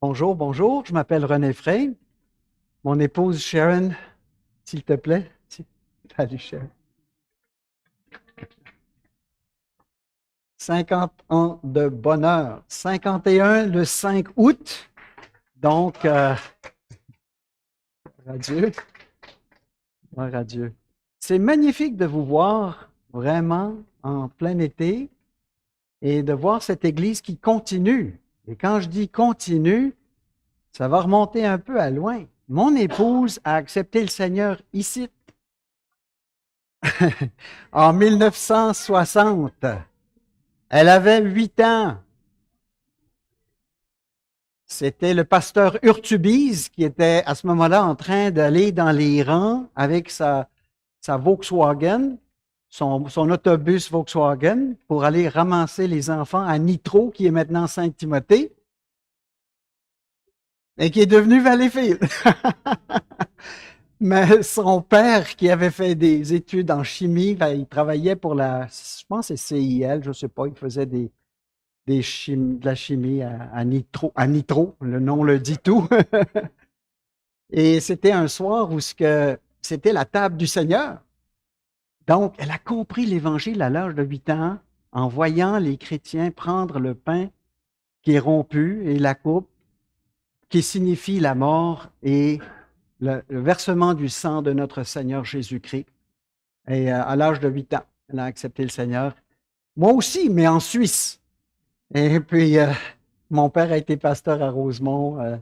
Bonjour, bonjour, je m'appelle René Frey. Mon épouse Sharon, s'il te plaît. Salut Sharon. 50 ans de bonheur. 51 le 5 août. Donc, gloire à Dieu. Gloire à Dieu. C'est magnifique de vous voir vraiment en plein été et de voir cette Église qui continue. Et quand je dis continue, ça va remonter un peu à loin. Mon épouse a accepté le Seigneur ici en 1960. Elle avait 8 ans. C'était le pasteur Urtubise qui était à ce moment-là en train d'aller dans les rangs avec sa Volkswagen, son autobus Volkswagen, pour aller ramasser les enfants à Nitro, qui est maintenant Saint-Timothée, et qui est devenu Valleyfield. Mais son père, qui avait fait des études en chimie, il travaillait pour je pense que c'est CIL, je ne sais pas, il faisait de la chimie à Nitro, le nom le dit tout. Et c'était un soir où c'était la table du Seigneur. Donc, elle a compris l'Évangile à l'âge de 8 ans en voyant les chrétiens prendre le pain qui est rompu et la coupe qui signifie la mort et le versement du sang de notre Seigneur Jésus-Christ. Et à l'âge de 8 ans, elle a accepté le Seigneur. Moi aussi, mais en Suisse. Et puis, mon père a été pasteur à Rosemont.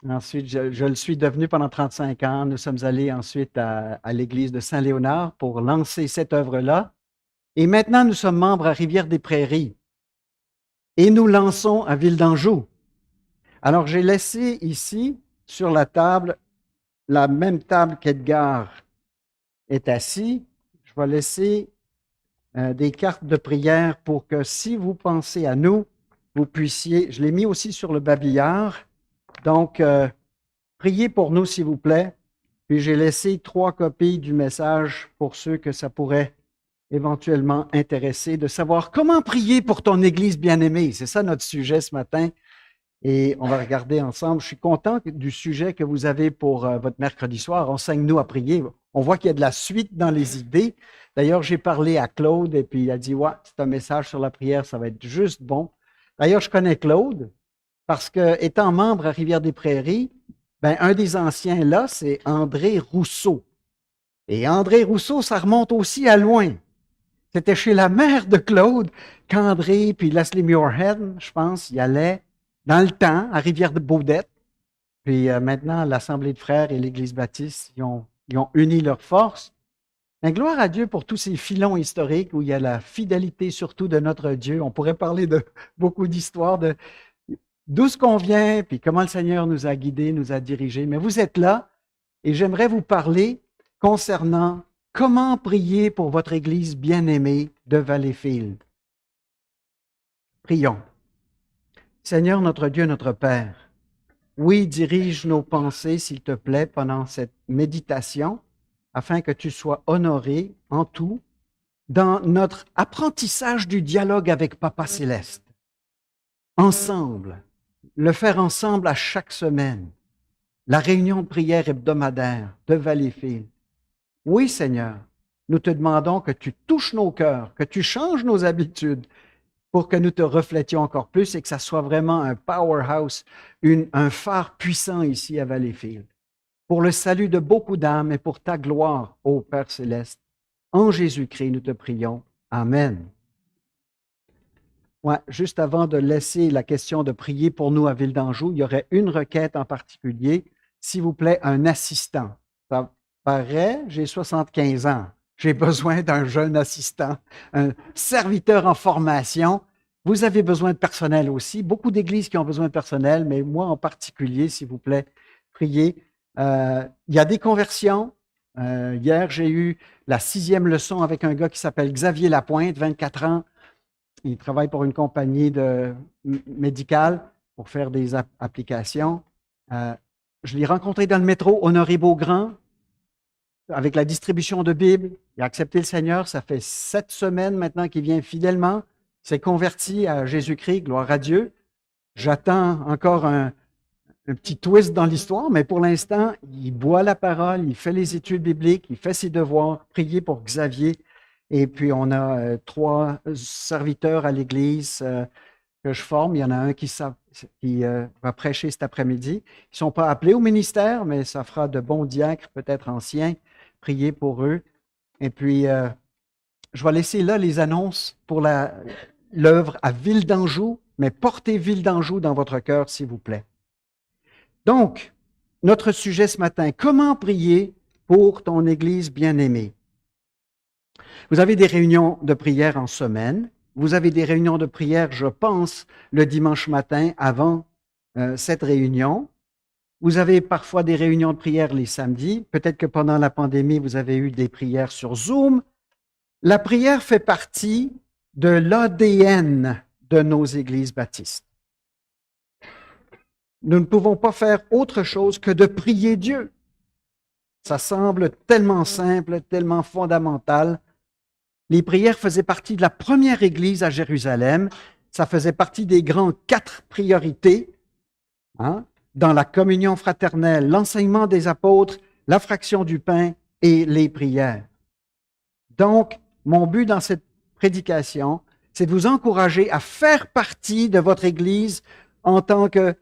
Ensuite, je le suis devenu pendant 35 ans. Nous sommes allés ensuite à l'église de Saint-Léonard pour lancer cette œuvre-là. Et maintenant, nous sommes membres à Rivière-des-Prairies. Et nous lançons à Ville d'Anjou. Alors, j'ai laissé ici, sur la table, la même table qu'Edgar est assis. Je vais laisser des cartes de prière pour que si vous pensez à nous, vous puissiez, je l'ai mis aussi sur le babillard, donc priez pour nous s'il vous plaît, puis j'ai laissé 3 copies du message pour ceux que ça pourrait éventuellement intéresser, de savoir comment prier pour ton Église bien-aimée. C'est ça notre sujet ce matin et on va regarder ensemble. Je suis content du sujet que vous avez pour votre mercredi soir. Enseigne-nous à prier. On voit qu'il y a de la suite dans les idées. D'ailleurs, j'ai parlé à Claude et puis il a dit, ouais, c'est un message sur la prière, ça va être juste bon. D'ailleurs, je connais Claude parce que, étant membre à Rivière-des-Prairies, ben, un des anciens là, c'est André Rousseau. Et André Rousseau, ça remonte aussi à loin. C'était chez la mère de Claude qu'André puis Leslie Muirhead, je pense, y allaient dans le temps à Rivière-de-Baudette. Puis maintenant, l'Assemblée de frères et l'Église baptiste, ils ont uni leurs forces. Mais gloire à Dieu pour tous ces filons historiques où il y a la fidélité surtout de notre Dieu. On pourrait parler de beaucoup d'histoires d'où ce qu'on vient, puis comment le Seigneur nous a guidés, nous a dirigés. Mais vous êtes là et j'aimerais vous parler concernant comment prier pour votre Église bien-aimée de Valleyfield. Prions. Seigneur notre Dieu, notre Père, oui, dirige nos pensées, s'il te plaît, pendant cette méditation, afin que tu sois honoré en tout dans notre apprentissage du dialogue avec Papa Céleste. Ensemble, le faire ensemble à chaque semaine, la réunion de prière hebdomadaire de Valleyfield. Oui, Seigneur, nous te demandons que tu touches nos cœurs, que tu changes nos habitudes pour que nous te reflétions encore plus et que ça soit vraiment un powerhouse, un phare puissant ici à Valleyfield. Pour le salut de beaucoup d'âmes et pour ta gloire, ô Père céleste. En Jésus-Christ, nous te prions. Amen. Ouais, juste avant de laisser la question de prier pour nous à Ville d'Anjou, il y aurait une requête en particulier. S'il vous plaît, un assistant. Ça paraît, j'ai 75 ans. J'ai besoin d'un jeune assistant, un serviteur en formation. Vous avez besoin de personnel aussi. Beaucoup d'églises qui ont besoin de personnel, mais moi en particulier, s'il vous plaît, priez. Il y a des conversions. Hier, j'ai eu la 6e leçon avec un gars qui s'appelle Xavier Lapointe, 24 ans. Il travaille pour une compagnie médicale pour faire des applications. Je l'ai rencontré dans le métro, Honoré Beaugrand, avec la distribution de Bibles. Il a accepté le Seigneur. Ça fait 7 semaines maintenant qu'il vient fidèlement. Il s'est converti à Jésus-Christ, gloire à Dieu. J'attends encore un petit twist dans l'histoire, mais pour l'instant, il boit la parole, il fait les études bibliques, il fait ses devoirs, prier pour Xavier. Et puis, on a trois serviteurs à l'Église que je forme. Il y en a un qui va prêcher cet après-midi. Ils ne sont pas appelés au ministère, mais ça fera de bons diacres, peut-être anciens, prier pour eux. Et puis, je vais laisser là les annonces pour l'œuvre à Ville d'Anjou, mais portez Ville d'Anjou dans votre cœur, s'il vous plaît. Donc, notre sujet ce matin, comment prier pour ton Église bien-aimée? Vous avez des réunions de prière en semaine. Vous avez des réunions de prière, je pense, le dimanche matin avant cette réunion. Vous avez parfois des réunions de prière les samedis. Peut-être que pendant la pandémie, vous avez eu des prières sur Zoom. La prière fait partie de l'ADN de nos églises baptistes. Nous ne pouvons pas faire autre chose que de prier Dieu. Ça semble tellement simple, tellement fondamental. Les prières faisaient partie de la première église à Jérusalem. Ça faisait partie des grandes 4 priorités dans la communion fraternelle, l'enseignement des apôtres, la fraction du pain et les prières. Donc, mon but dans cette prédication, c'est de vous encourager à faire partie de votre église en tant que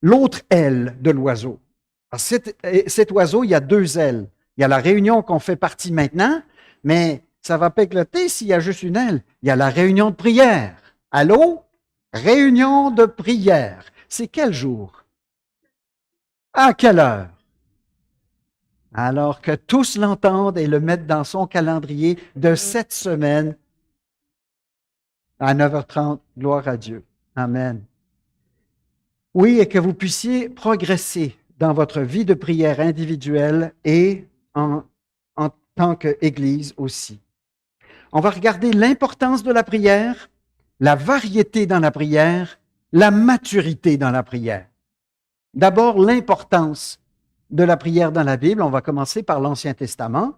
l'autre aile de l'oiseau. Cet oiseau, il y a 2 ailes. Il y a la réunion qu'on fait partie maintenant, mais ça va pas éclater s'il y a juste une aile. Il y a la réunion de prière. Allô? Réunion de prière. C'est quel jour? À quelle heure? Alors que tous l'entendent et le mettent dans son calendrier de cette semaine à 9h30. Gloire à Dieu. Amen. Oui, et que vous puissiez progresser dans votre vie de prière individuelle et en tant qu'Église aussi. On va regarder l'importance de la prière, la variété dans la prière, la maturité dans la prière. D'abord, l'importance de la prière dans la Bible. On va commencer par l'Ancien Testament.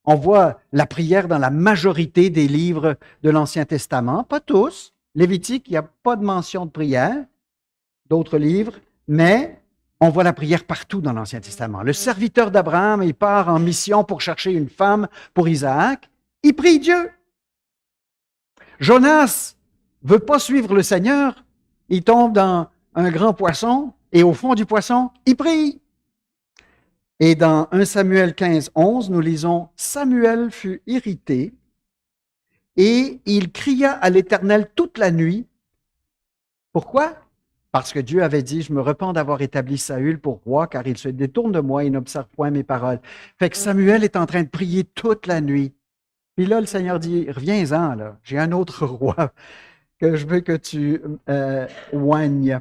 On voit la prière dans la majorité des livres de l'Ancien Testament, pas tous. Lévitique, il n'y a pas de mention de prière. D'autres livres, mais on voit la prière partout dans l'Ancien Testament. Le serviteur d'Abraham, il part en mission pour chercher une femme pour Isaac. Il prie Dieu. Jonas veut pas suivre le Seigneur. Il tombe dans un grand poisson et au fond du poisson, il prie. Et dans 1 Samuel 15, 11, nous lisons « Samuel fut irrité et il cria à l'Éternel toute la nuit. » Pourquoi? Parce que Dieu avait dit, je me repens d'avoir établi Saül pour roi, car il se détourne de moi et n'observe point mes paroles. Fait que Samuel est en train de prier toute la nuit. Puis là, le Seigneur dit, reviens-en, là, j'ai un autre roi que je veux que tu oignes.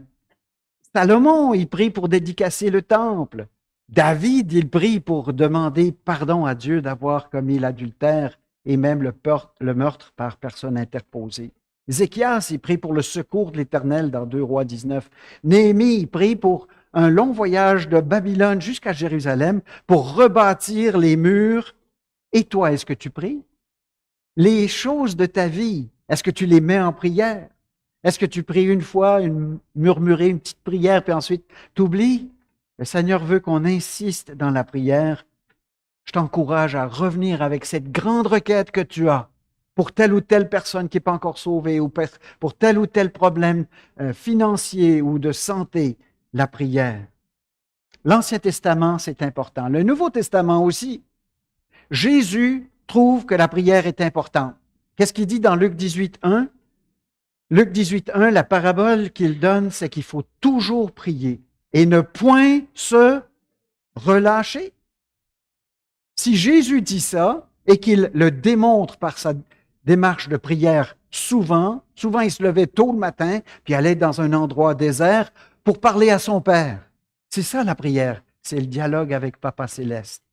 Salomon, il prie pour dédicacer le temple. David, il prie pour demander pardon à Dieu d'avoir commis l'adultère et même le meurtre par personne interposée. Ézéchias, il prie pour le secours de l'Éternel dans 2 Rois 19. Néhémie, il prie pour un long voyage de Babylone jusqu'à Jérusalem pour rebâtir les murs. Et toi, est-ce que tu pries? Les choses de ta vie, est-ce que tu les mets en prière? Est-ce que tu pries une fois, murmurer une petite prière, puis ensuite t'oublies? Le Seigneur veut qu'on insiste dans la prière. Je t'encourage à revenir avec cette grande requête que tu as pour telle ou telle personne qui n'est pas encore sauvée ou pour tel ou tel problème financier ou de santé, la prière. L'Ancien Testament, c'est important. Le Nouveau Testament aussi. Jésus trouve que la prière est importante. Qu'est-ce qu'il dit dans Luc 18, 1? Luc 18, 1, la parabole qu'il donne, c'est qu'il faut toujours prier et ne point se relâcher. Si Jésus dit ça et qu'il le démontre par sa démarche de prière souvent il se levait tôt le matin puis allait dans un endroit désert pour parler à son Père. C'est ça la prière, c'est le dialogue avec Papa Céleste.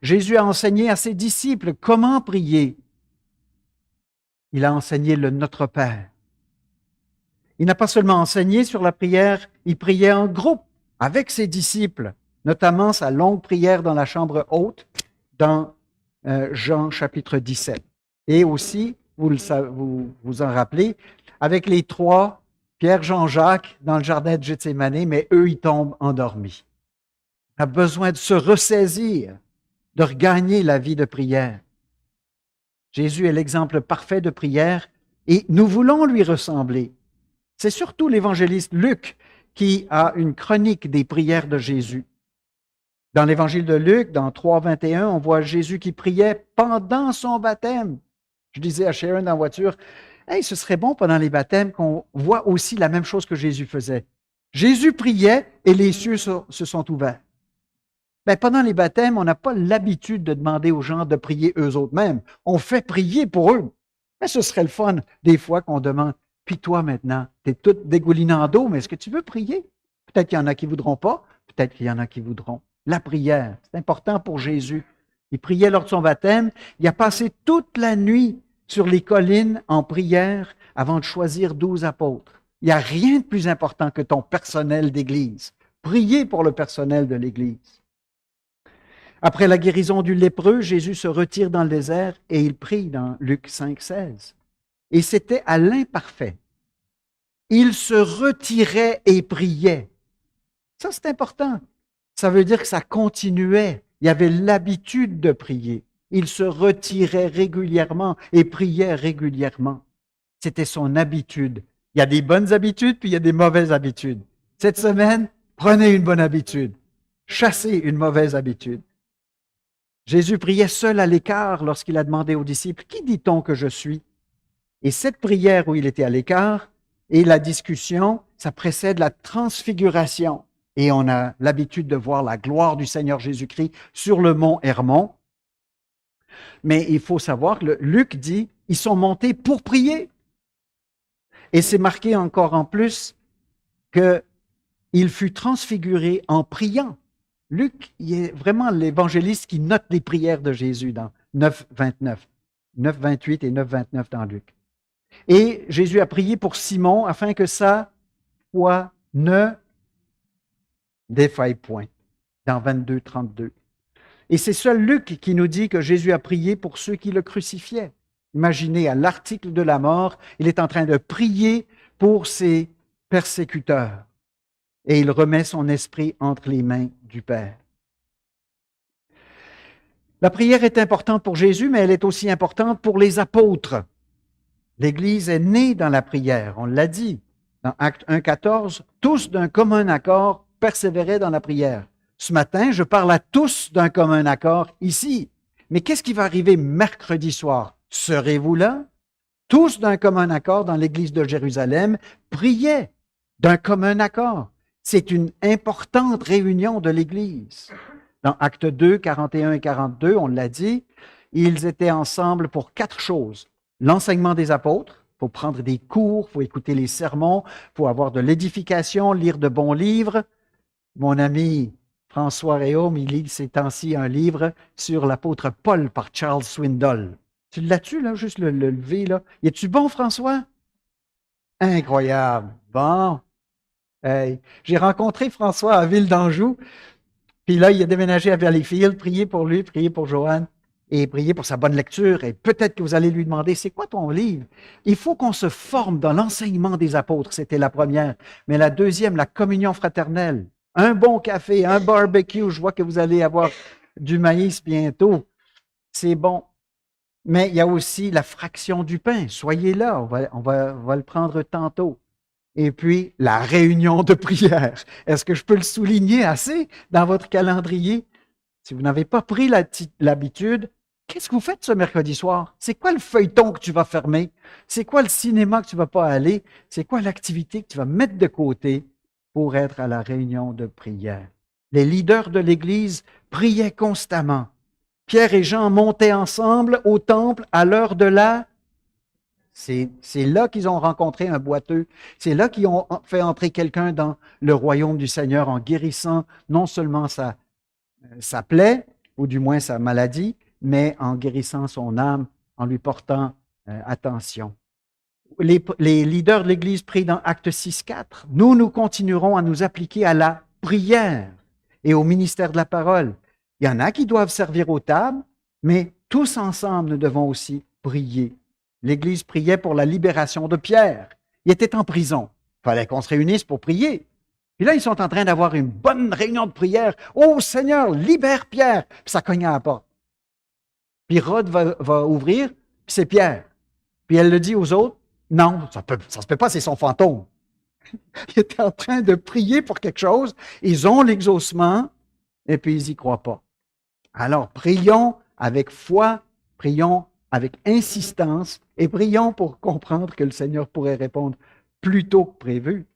Jésus a enseigné à ses disciples comment prier. Il a enseigné le Notre Père. Il n'a pas seulement enseigné sur la prière, il priait en groupe avec ses disciples, notamment sa longue prière dans la chambre haute dans Jean chapitre 17. Et aussi, vous en rappelez, avec les 3 Pierre, Jean, Jacques dans le jardin de Gethsémani, mais eux, ils tombent endormis. On a besoin de se ressaisir, de regagner la vie de prière. Jésus est l'exemple parfait de prière et nous voulons lui ressembler. C'est surtout l'évangéliste Luc qui a une chronique des prières de Jésus. Dans l'évangile de Luc, dans 3,21, on voit Jésus qui priait pendant son baptême. Je disais à Sharon dans la voiture, « Hey, ce serait bon pendant les baptêmes qu'on voit aussi la même chose que Jésus faisait. » Jésus priait et les cieux se sont ouverts. Ben, pendant les baptêmes, on n'a pas l'habitude de demander aux gens de prier eux-mêmes. On fait prier pour eux. Mais ce serait le fun des fois qu'on demande, « Puis toi maintenant, tu es tout dégoulinant d'eau, mais est-ce que tu veux prier? » Peut-être qu'il y en a qui ne voudront pas, peut-être qu'il y en a qui voudront. La prière, c'est important pour Jésus. Il priait lors de son baptême. Il a passé toute la nuit sur les collines en prière avant de choisir 12 apôtres. Il n'y a rien de plus important que ton personnel d'Église. Priez pour le personnel de l'Église. Après la guérison du lépreux, Jésus se retire dans le désert et il prie dans Luc 5,16. Et c'était à l'imparfait. Il se retirait et priait. Ça, c'est important. Ça veut dire que ça continuait. Il avait l'habitude de prier. Il se retirait régulièrement et priait régulièrement. C'était son habitude. Il y a des bonnes habitudes, puis il y a des mauvaises habitudes. Cette semaine, prenez une bonne habitude. Chassez une mauvaise habitude. Jésus priait seul à l'écart lorsqu'il a demandé aux disciples, « Qui dit-on que je suis? » Et cette prière où il était à l'écart et la discussion, ça précède la transfiguration. Et on a l'habitude de voir la gloire du Seigneur Jésus-Christ sur le mont Hermon. Mais il faut savoir que Luc dit, ils sont montés pour prier. Et c'est marqué encore en plus qu'il fut transfiguré en priant. Luc, il est vraiment l'évangéliste qui note les prières de Jésus dans 9,29, 9,28 et 9,29 dans Luc. Et Jésus a prié pour Simon afin que sa foi ne défaille point, dans 22, 32. Et c'est seul Luc qui nous dit que Jésus a prié pour ceux qui le crucifiaient. Imaginez, à l'article de la mort, il est en train de prier pour ses persécuteurs. Et il remet son esprit entre les mains du Père. La prière est importante pour Jésus, mais elle est aussi importante pour les apôtres. L'Église est née dans la prière, on l'a dit. Dans Actes 1,14, tous d'un commun accord persévéraient dans la prière. Ce matin, je parle à tous d'un commun accord ici. Mais qu'est-ce qui va arriver mercredi soir? Serez-vous là? Tous d'un commun accord dans l'Église de Jérusalem priaient d'un commun accord. C'est une importante réunion de l'Église. Dans Actes 2, 41 et 42, on l'a dit, ils étaient ensemble pour 4 choses. L'enseignement des apôtres, il faut prendre des cours, il faut écouter les sermons, il faut avoir de l'édification, lire de bons livres. Mon ami François Réaume, il lit ces temps-ci un livre sur l'apôtre Paul par Charles Swindoll. Tu l'as-tu, là, juste le lever, là? Es-tu bon, François? Incroyable. Bon. Hey. J'ai rencontré François à Ville d'Anjou, puis là, il a déménagé à Valleyfield. Priez pour lui, priez pour Joanne, et priez pour sa bonne lecture. Et peut-être que vous allez lui demander, c'est quoi ton livre? Il faut qu'on se forme dans l'enseignement des apôtres, c'était la première. Mais la deuxième, la communion fraternelle. Un bon café, un barbecue, je vois que vous allez avoir du maïs bientôt. C'est bon. Mais il y a aussi la fraction du pain. Soyez là, on va le prendre tantôt. Et puis, la réunion de prière. Est-ce que je peux le souligner assez dans votre calendrier? Si vous n'avez pas pris l'habitude, qu'est-ce que vous faites ce mercredi soir? C'est quoi le feuilleton que tu vas fermer? C'est quoi le cinéma que tu ne vas pas aller? C'est quoi l'activité que tu vas mettre de côté pour être à la réunion de prière? Les leaders de l'Église priaient constamment. Pierre et Jean montaient ensemble au temple à l'heure de la... C'est là qu'ils ont rencontré un boiteux. C'est là qu'ils ont fait entrer quelqu'un dans le royaume du Seigneur en guérissant non seulement sa plaie, ou du moins sa maladie, mais en guérissant son âme, en lui portant attention. Les leaders de l'Église prient dans Actes 6,4. Nous continuerons à nous appliquer à la prière et au ministère de la parole. Il y en a qui doivent servir aux tables, mais tous ensemble, nous devons aussi prier. L'Église priait pour la libération de Pierre. Il était en prison. fallait qu'on se réunisse pour prier. Puis là, ils sont en train d'avoir une bonne réunion de prière. Oh Seigneur, libère Pierre! Puis ça cogne à la porte. Puis Rod va ouvrir, puis c'est Pierre. Puis elle le dit aux autres, non, ça se peut pas, c'est son fantôme. Ils étaient en train de prier pour quelque chose, ils ont l'exaucement, et puis ils n'y croient pas. Alors, prions avec foi, prions avec insistance, et prions pour comprendre que le Seigneur pourrait répondre plus tôt que prévu.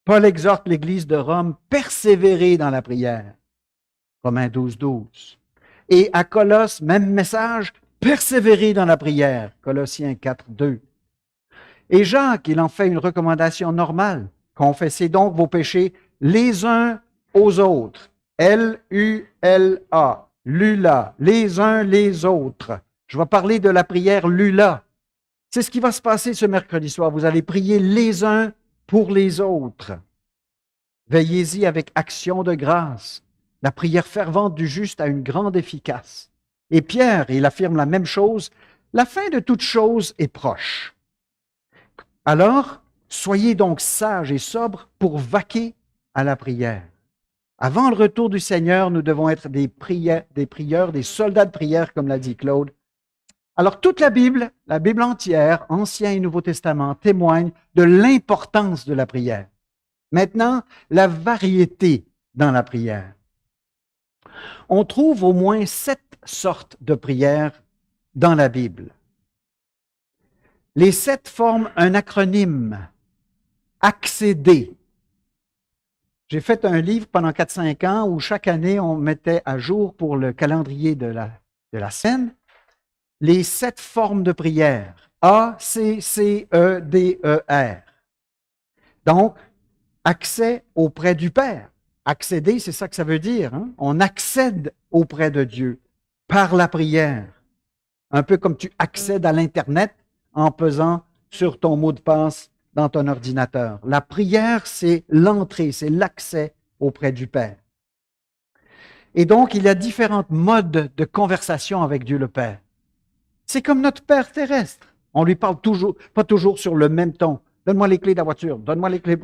Paul exhorte l'Église de Rome, persévérer dans la prière. Romains 12, 12. Et à Colosse, même message, persévérer dans la prière. Colossiens 4, 2. Et Jacques, il en fait une recommandation normale. Confessez donc vos péchés les uns aux autres. L-U-L-A. Lula. Les uns les autres. Je vais parler de la prière Lula. C'est ce qui va se passer ce mercredi soir. Vous allez prier les uns pour les autres. Veillez-y avec action de grâce. La prière fervente du juste a une grande efficace. Et Pierre, il affirme la même chose. La fin de toute chose est proche. Alors, soyez donc sages et sobres pour vaquer à la prière. Avant le retour du Seigneur, nous devons être des prieurs, des soldats de prière, comme l'a dit Claude. Alors, toute la Bible entière, Ancien et Nouveau Testament, témoigne de l'importance de la prière. Maintenant, la variété dans la prière. On trouve au moins 7 sortes de prières dans la Bible. Les 7 forment un acronyme, accéder. J'ai fait un livre pendant 4-5 ans où chaque année, on mettait à jour pour le calendrier de la semaine les 7 formes de prière. A, C, C, E, D, E, R. Donc, accès auprès du Père. Accéder, c'est ça que ça veut dire. Hein? On accède auprès de Dieu par la prière. Un peu comme tu accèdes à l'Internet en pesant sur ton mot de passe dans ton ordinateur. La prière, c'est l'entrée, c'est l'accès auprès du Père. Et donc, il y a différents modes de conversation avec Dieu le Père. C'est comme notre Père terrestre. On lui parle toujours, pas toujours sur le même ton. Donne-moi les clés de la voiture, donne-moi les clés,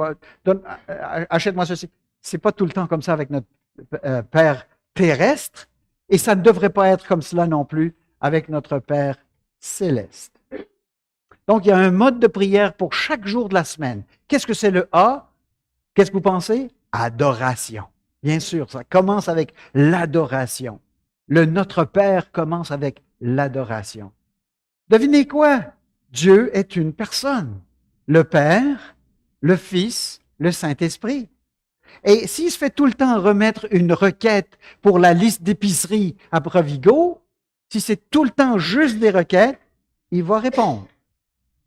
achète-moi ceci. C'est pas tout le temps comme ça avec notre Père terrestre, et ça ne devrait pas être comme cela non plus avec notre Père céleste. Donc, il y a un mode de prière pour chaque jour de la semaine. Qu'est-ce que c'est le A? Qu'est-ce que vous pensez? Adoration. Bien sûr, ça commence avec l'adoration. Le Notre Père commence avec l'adoration. Devinez quoi? Dieu est une personne. Le Père, le Fils, le Saint-Esprit. Et s'il se fait tout le temps remettre une requête pour la liste d'épicerie à Provigo, si c'est tout le temps juste des requêtes, il va répondre.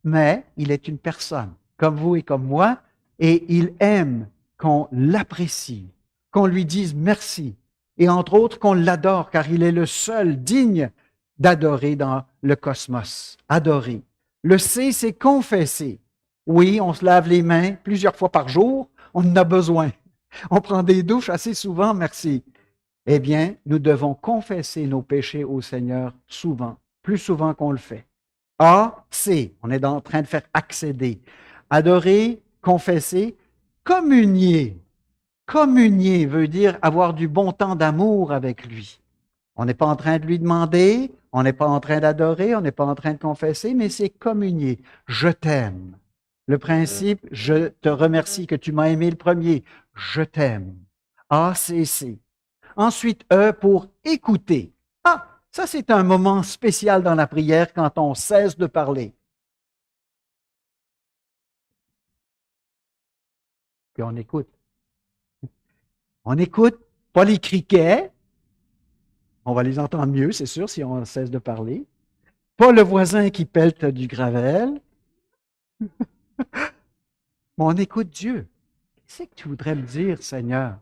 Mais il est une personne, comme vous et comme moi, et il aime qu'on l'apprécie, qu'on lui dise merci, et entre autres qu'on l'adore, car il est le seul digne d'adorer dans le cosmos. Adorer. Le C, c'est confesser. Oui, on se lave les mains plusieurs fois par jour, on en a besoin. On prend des douches assez souvent, merci. Eh bien, nous devons confesser nos péchés au Seigneur souvent, plus souvent qu'on le fait. A, C, on est en train de faire accéder. Adorer, confesser, communier. Communier veut dire avoir du bon temps d'amour avec lui. On n'est pas en train de lui demander, on n'est pas en train d'adorer, on n'est pas en train de confesser, mais c'est communier. Je t'aime. Le principe, je te remercie que tu m'as aimé le premier. Je t'aime. A, C, C. Ensuite, E pour écouter. Ah, ça c'est un moment spécial dans la prière quand on cesse de parler. Puis on écoute. On écoute, pas les criquets. On va les entendre mieux, c'est sûr, si on cesse de parler. Pas le voisin qui pèlte du gravel. Mais on écoute Dieu. Qu'est-ce que tu voudrais me dire, Seigneur?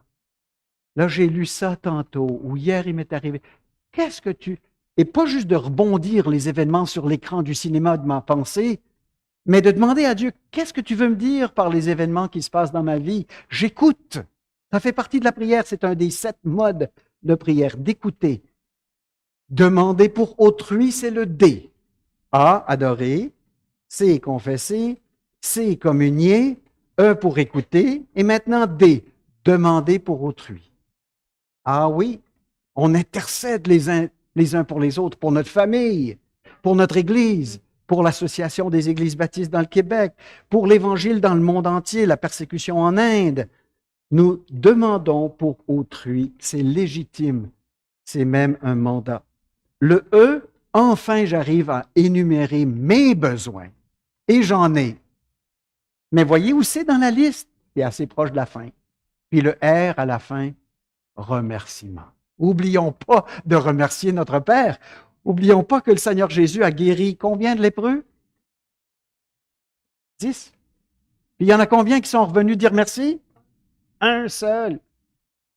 Là, j'ai lu ça tantôt, ou hier, il m'est arrivé. Qu'est-ce que tu... Et pas juste de rebondir les événements sur l'écran du cinéma de ma pensée, mais de demander à Dieu, qu'est-ce que tu veux me dire par les événements qui se passent dans ma vie? J'écoute. Ça fait partie de la prière. C'est un des 7 modes de prière, d'écouter. Demander pour autrui, c'est le D. A, adorer. C, confesser. C, communier. E pour écouter. Et maintenant, D, demander pour autrui. Ah oui, on intercède les uns pour les autres, pour notre famille, pour notre Église, pour l'Association des Églises baptistes dans le Québec, pour l'Évangile dans le monde entier, la persécution en Inde. Nous demandons pour autrui, c'est légitime, c'est même un mandat. Le E, enfin j'arrive à énumérer mes besoins, et j'en ai. Mais voyez où c'est dans la liste? C'est assez proche de la fin. Puis le R à la fin, remerciement. N'oublions pas de remercier notre Père. N'oublions pas que le Seigneur Jésus a guéri combien de lépreux? 10. Puis il y en a combien qui sont revenus dire merci? Un seul.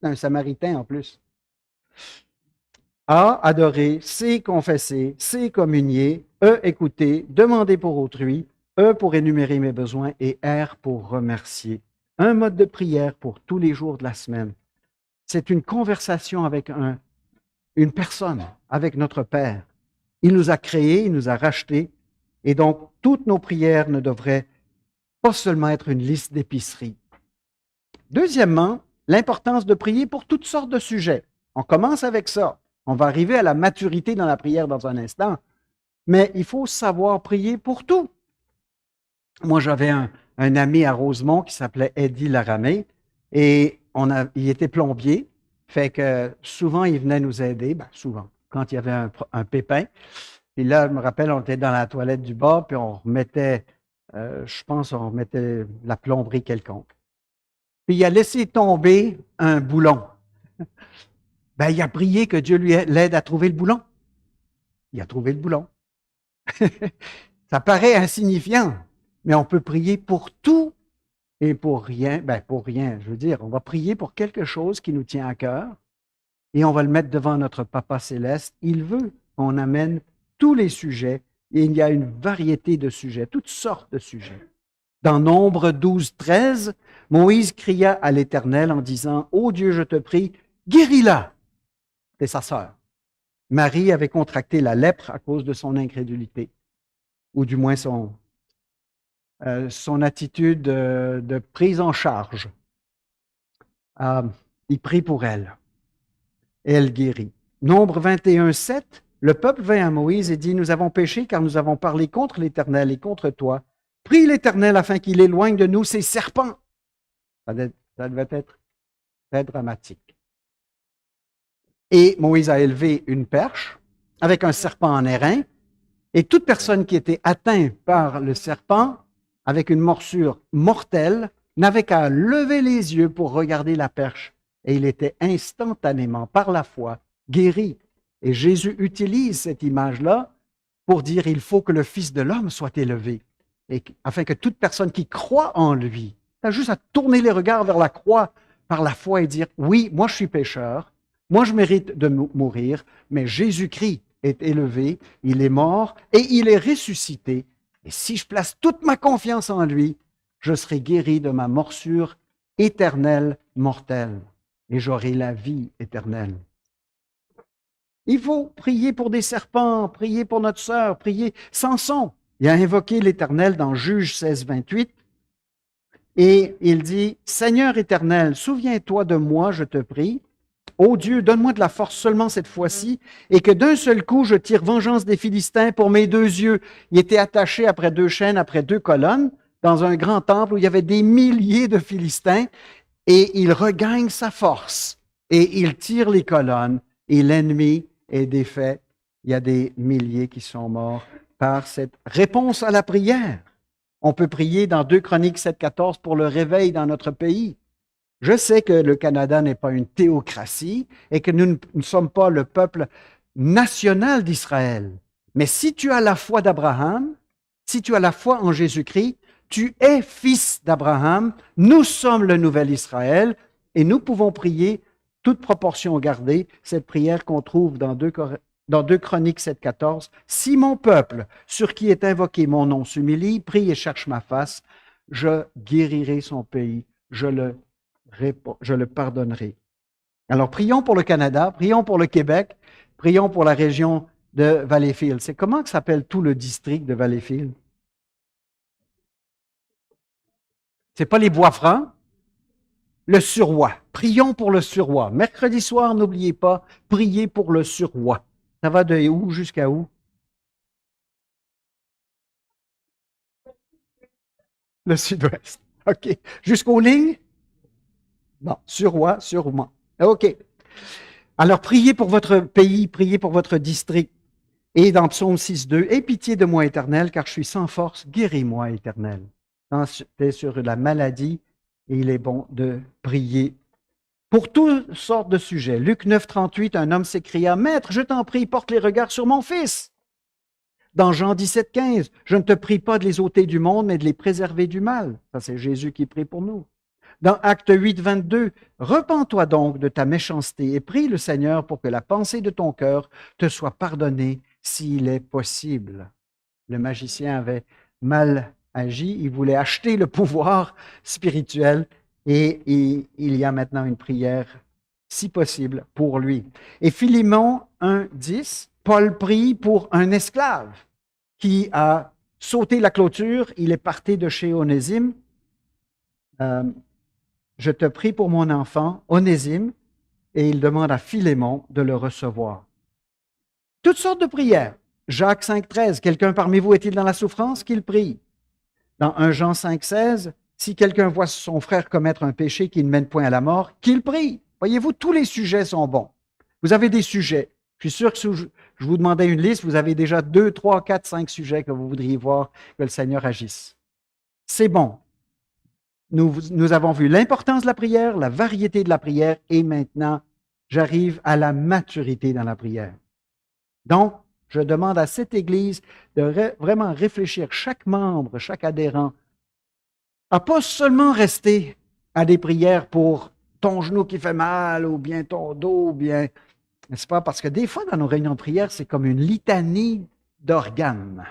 Un Samaritain en plus. A, adorer. C, confesser. C, communier. E, écouter. Demander pour autrui. E, pour énumérer mes besoins. Et R, pour remercier. Un mode de prière pour tous les jours de la semaine. C'est une conversation avec une personne, avec notre Père. Il nous a créés, il nous a rachetés. Et donc, toutes nos prières ne devraient pas seulement être une liste d'épicerie. Deuxièmement, l'importance de prier pour toutes sortes de sujets. On commence avec ça. On va arriver à la maturité dans la prière dans un instant. Mais il faut savoir prier pour tout. Moi, j'avais un ami à Rosemont qui s'appelait Eddie Laramé et il était plombier. Fait que souvent, il venait nous aider, souvent, quand il y avait un pépin. Puis là, je me rappelle, on était dans la toilette du bas, puis on remettait, je pense, on remettait la plomberie quelconque. Puis il a laissé tomber un boulon. Il a prié que Dieu l'aide à trouver le boulon. Il a trouvé le boulon. Ça paraît insignifiant, mais on peut prier pour tout et pour rien. Pour rien, je veux dire, on va prier pour quelque chose qui nous tient à cœur et on va le mettre devant notre Papa céleste. Il veut qu'on amène tous les sujets et il y a une variété de sujets, toutes sortes de sujets. Dans Nombre 12, 13, Moïse cria à l'Éternel en disant, « Ô Dieu, je te prie, guéris-la. » C'est sa sœur. Marie avait contracté la lèpre à cause de son incrédulité, ou du moins son attitude de prise en charge. Il prie pour elle. Et elle guérit. Nombre 21, 7, le peuple vint à Moïse et dit, « Nous avons péché car nous avons parlé contre l'Éternel et contre toi. Prie l'Éternel afin qu'il éloigne de nous ces serpents. » Ça devait être très dramatique. Et Moïse a élevé une perche avec un serpent en airain, et toute personne qui était atteinte par le serpent avec une morsure mortelle n'avait qu'à lever les yeux pour regarder la perche, et il était instantanément, par la foi, guéri. Et Jésus utilise cette image-là pour dire il faut que le Fils de l'homme soit élevé, et afin que toute personne qui croit en lui, tu as juste à tourner les regards vers la croix par la foi et dire oui, moi je suis pécheur, moi je mérite de mourir, mais Jésus-Christ est élevé, il est mort et il est ressuscité. Et si je place toute ma confiance en lui, je serai guéri de ma morsure éternelle, mortelle, et j'aurai la vie éternelle. Il faut prier pour des serpents, prier pour notre sœur, prier. Samson, il a invoqué l'Éternel dans Juge 16, 28, et il dit, « Seigneur éternel, souviens-toi de moi, je te prie. Ô Dieu, donne-moi de la force seulement cette fois-ci, et que d'un seul coup, je tire vengeance des Philistins pour mes deux yeux. » Il était attaché après deux chaînes, après deux colonnes, dans un grand temple où il y avait des milliers de Philistins, et il regagne sa force, et il tire les colonnes, et l'ennemi est défait. Il y a des milliers qui sont morts par cette réponse à la prière. On peut prier dans 2 Chroniques 7,14 pour le réveil dans notre pays. Je sais que le Canada n'est pas une théocratie et que nous ne sommes pas le peuple national d'Israël. Mais si tu as la foi d'Abraham, si tu as la foi en Jésus-Christ, tu es fils d'Abraham, nous sommes le nouvel Israël et nous pouvons prier, toute proportion gardée, cette prière qu'on trouve dans 2 Chroniques 7,14. « Si mon peuple, sur qui est invoqué mon nom, s'humilie, prie et cherche ma face, je guérirai son pays, je le pardonnerai. » Alors, prions pour le Canada, prions pour le Québec, prions pour la région de Valleyfield. C'est comment que s'appelle tout le district de Valleyfield? C'est pas les bois francs, le surroi. Prions pour le surroi. Mercredi soir, n'oubliez pas, priez pour le surroi. Ça va de où jusqu'à où? Le sud-ouest. OK. Jusqu'aux lignes? Bon, surroi, sûrement. OK. Alors, priez pour votre pays, priez pour votre district. Et dans Psaume 6.2, « Aie pitié de moi, Éternel, car je suis sans force. Guéris-moi, Éternel. » Quand tu es sur la maladie, il est bon de prier pour toutes sortes de sujets. Luc 9.38, un homme s'écria, « Maître, je t'en prie, porte les regards sur mon fils. » Dans Jean 17.15, « Je ne te prie pas de les ôter du monde, mais de les préserver du mal. » Ça, c'est Jésus qui prie pour nous. Dans Acte 8.22, « Repens-toi donc de ta méchanceté et prie le Seigneur pour que la pensée de ton cœur te soit pardonnée s'il est possible. » Le magicien avait mal agi, il voulait acheter le pouvoir spirituel et il y a maintenant une prière, si possible, pour lui. Et Philémon 1.10, Paul prie pour un esclave qui a sauté la clôture, il est parti de chez Onésime. Je te prie pour mon enfant, Onésime, et il demande à Philémon de le recevoir. Toutes sortes de prières. Jacques 5.13, quelqu'un parmi vous est-il dans la souffrance? Qu'il prie. Dans 1 Jean 5.16, si quelqu'un voit son frère commettre un péché qui ne mène point à la mort, qu'il prie. Voyez-vous, tous les sujets sont bons. Vous avez des sujets. Je suis sûr que si je vous demandais une liste, vous avez déjà 2, 3, 4, 5 sujets que vous voudriez voir que le Seigneur agisse. C'est bon. Nous avons vu l'importance de la prière, la variété de la prière, et maintenant, j'arrive à la maturité dans la prière. Donc, je demande à cette Église de vraiment réfléchir, chaque membre, chaque adhérent, à pas seulement rester à des prières pour ton genou qui fait mal, ou bien ton dos, ou bien, n'est-ce pas? Parce que des fois, dans nos réunions de prière, c'est comme une litanie d'organes.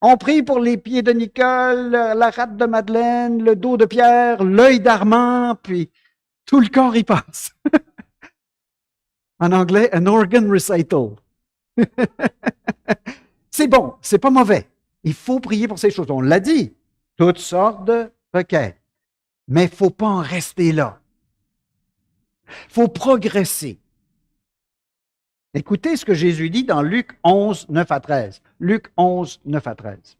On prie pour les pieds de Nicole, la rate de Madeleine, le dos de Pierre, l'œil d'Armand, puis tout le corps y passe. En anglais, an organ recital. C'est bon, c'est pas mauvais. Il faut prier pour ces choses. On l'a dit, toutes sortes de requêtes. Mais il ne faut pas en rester là. Il faut progresser. Écoutez ce que Jésus dit dans Luc 11, 9 à 13. Luc 11, 9 à 13.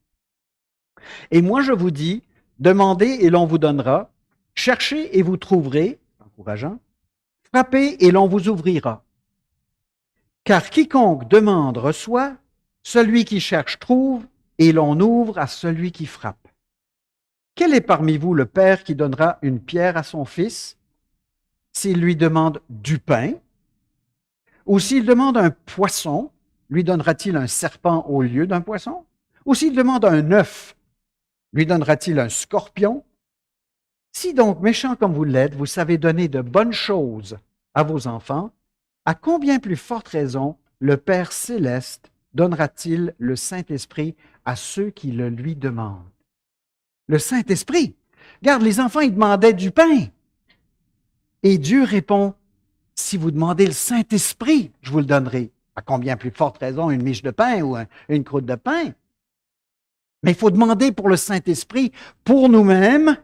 Et moi, je vous dis, demandez et l'on vous donnera, cherchez et vous trouverez, encourageant, frappez et l'on vous ouvrira. Car quiconque demande reçoit, celui qui cherche trouve, et l'on ouvre à celui qui frappe. Quel est parmi vous le père qui donnera une pierre à son fils s'il lui demande du pain? Ou s'il demande un poisson, lui donnera-t-il un serpent au lieu d'un poisson? Ou s'il demande un œuf, lui donnera-t-il un scorpion? Si donc, méchant comme vous l'êtes, vous savez donner de bonnes choses à vos enfants, à combien plus forte raison le Père céleste donnera-t-il le Saint-Esprit à ceux qui le lui demandent? Le Saint-Esprit. Regarde, les enfants, ils demandaient du pain. Et Dieu répond, si vous demandez le Saint-Esprit, je vous le donnerai. À combien plus forte raison une miche de pain ou une croûte de pain? Mais il faut demander pour le Saint-Esprit, pour nous-mêmes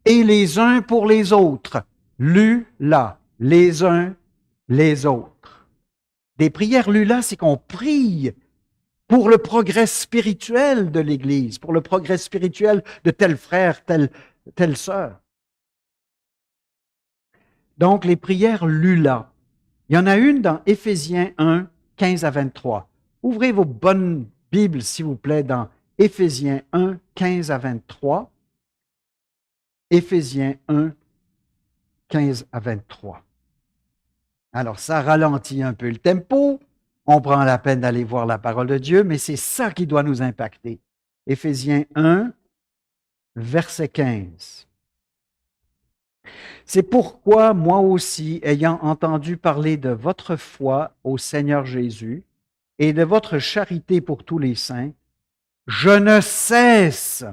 et les uns pour les autres. Lula, les uns, les autres. Des prières lula, c'est qu'on prie pour le progrès spirituel de l'Église, pour le progrès spirituel de tel frère, telle sœur. Donc, les prières lula. Il y en a une dans Éphésiens 1, 15 à 23. Ouvrez vos bonnes Bibles, s'il vous plaît, dans Éphésiens 1, 15 à 23. Éphésiens 1, 15 à 23. Alors, ça ralentit un peu le tempo. On prend la peine d'aller voir la parole de Dieu, mais c'est ça qui doit nous impacter. Éphésiens 1, verset 15. C'est pourquoi moi aussi, ayant entendu parler de votre foi au Seigneur Jésus et de votre charité pour tous les saints, je ne cesse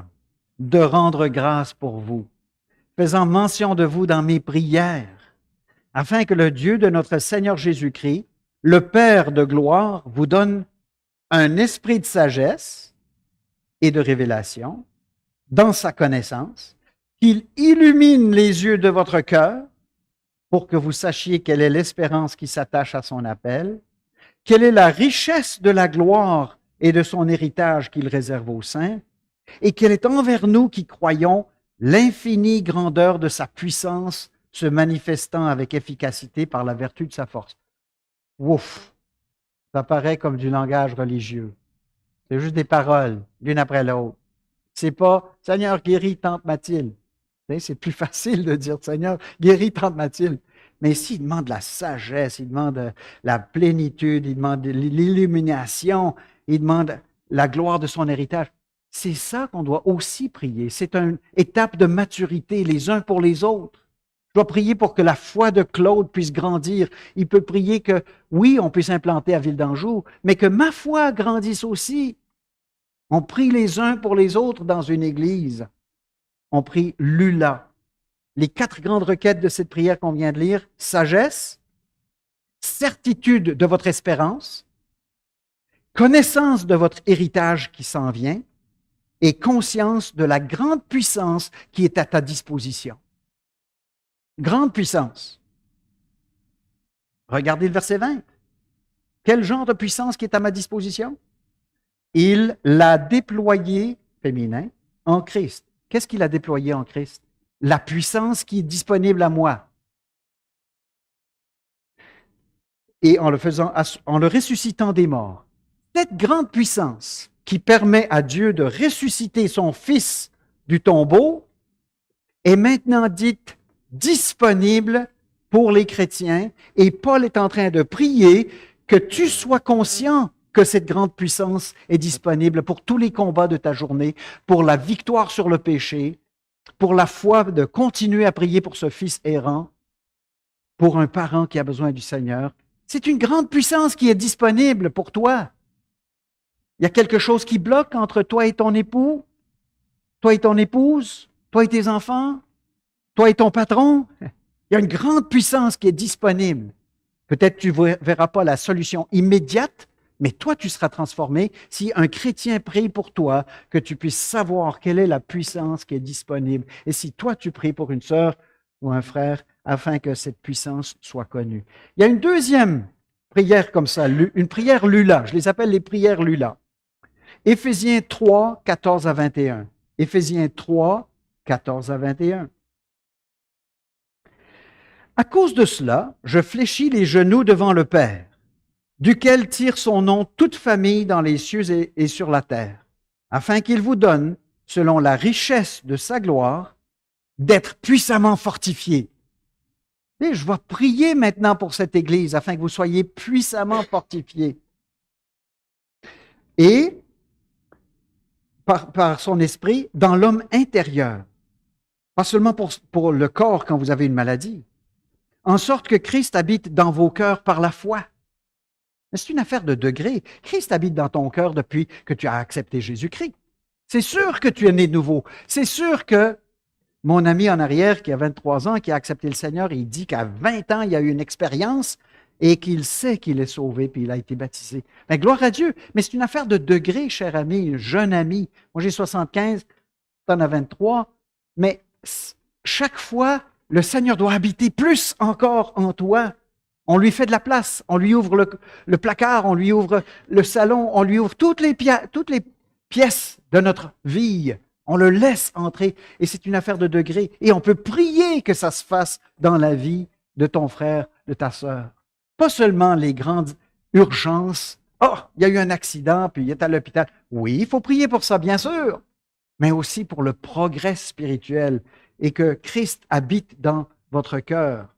de rendre grâce pour vous, faisant mention de vous dans mes prières, afin que le Dieu de notre Seigneur Jésus-Christ, le Père de gloire, vous donne un esprit de sagesse et de révélation dans sa connaissance, qu'il illumine les yeux de votre cœur pour que vous sachiez quelle est l'espérance qui s'attache à son appel, quelle est la richesse de la gloire et de son héritage qu'il réserve aux saints, et quelle est envers nous qui croyons l'infinie grandeur de sa puissance se manifestant avec efficacité par la vertu de sa force. Ouf! Ça paraît comme du langage religieux. C'est juste des paroles, l'une après l'autre. C'est pas « Seigneur, guéris tante Mathilde ». C'est plus facile de dire « Seigneur, guéris tante Mathilde ». Mais ici, il demande la sagesse, il demande la plénitude, il demande l'illumination, il demande la gloire de son héritage. C'est ça qu'on doit aussi prier. C'est une étape de maturité les uns pour les autres. Je dois prier pour que la foi de Claude puisse grandir. Il peut prier que, oui, on puisse s'implanter à Ville d'Anjou, mais que ma foi grandisse aussi. On prie les uns pour les autres dans une église. On prie Lula. Les 4 grandes requêtes de cette prière qu'on vient de lire, sagesse, certitude de votre espérance, connaissance de votre héritage qui s'en vient et conscience de la grande puissance qui est à ta disposition. Grande puissance. Regardez le verset 20. Quel genre de puissance qui est à ma disposition? Il l'a déployé, féminin, en Christ. Qu'est-ce qu'il a déployé en Christ? La puissance qui est disponible à moi. Et en le ressuscitant des morts. Cette grande puissance qui permet à Dieu de ressusciter son Fils du tombeau est maintenant dite disponible pour les chrétiens. Et Paul est en train de prier que tu sois conscient que cette grande puissance est disponible pour tous les combats de ta journée, pour la victoire sur le péché, pour la foi de continuer à prier pour ce fils errant, pour un parent qui a besoin du Seigneur. C'est une grande puissance qui est disponible pour toi. Il y a quelque chose qui bloque entre toi et ton époux, toi et ton épouse, toi et tes enfants, toi et ton patron. Il y a une grande puissance qui est disponible. Peut-être tu ne verras pas la solution immédiate, mais toi, tu seras transformé si un chrétien prie pour toi, que tu puisses savoir quelle est la puissance qui est disponible. Et si toi, tu pries pour une sœur ou un frère, afin que cette puissance soit connue. Il y a une deuxième prière comme ça, une prière Lula. Je les appelle les prières Lula. Éphésiens 3, 14 à 21. Éphésiens 3, 14 à 21. À cause de cela, je fléchis les genoux devant le Père, duquel tire son nom toute famille dans les cieux et sur la terre, afin qu'il vous donne, selon la richesse de sa gloire, d'être puissamment fortifiés. Et je vais prier maintenant pour cette Église, afin que vous soyez puissamment fortifiés. Et, par son esprit, dans l'homme intérieur. Pas seulement pour le corps quand vous avez une maladie, en sorte que Christ habite dans vos cœurs par la foi. Mais c'est une affaire de degré. Christ habite dans ton cœur depuis que tu as accepté Jésus-Christ. C'est sûr que tu es né de nouveau. C'est sûr que mon ami en arrière, qui a 23 ans, qui a accepté le Seigneur, il dit qu'à 20 ans, il a eu une expérience et qu'il sait qu'il est sauvé puis il a été baptisé. Mais gloire à Dieu. Mais c'est une affaire de degré, cher ami, jeune ami. Moi, j'ai 75, tu en as 23. Mais chaque fois, le Seigneur doit habiter plus encore en toi. On lui fait de la place, on lui ouvre le placard, on lui ouvre le salon, on lui ouvre toutes les pièces de notre vie. On le laisse entrer et c'est une affaire de degré. Et on peut prier que ça se fasse dans la vie de ton frère, de ta sœur. Pas seulement les grandes urgences. Oh, il y a eu un accident, puis il est à l'hôpital. Oui, il faut prier pour ça, bien sûr, mais aussi pour le progrès spirituel et que Christ habite dans votre cœur.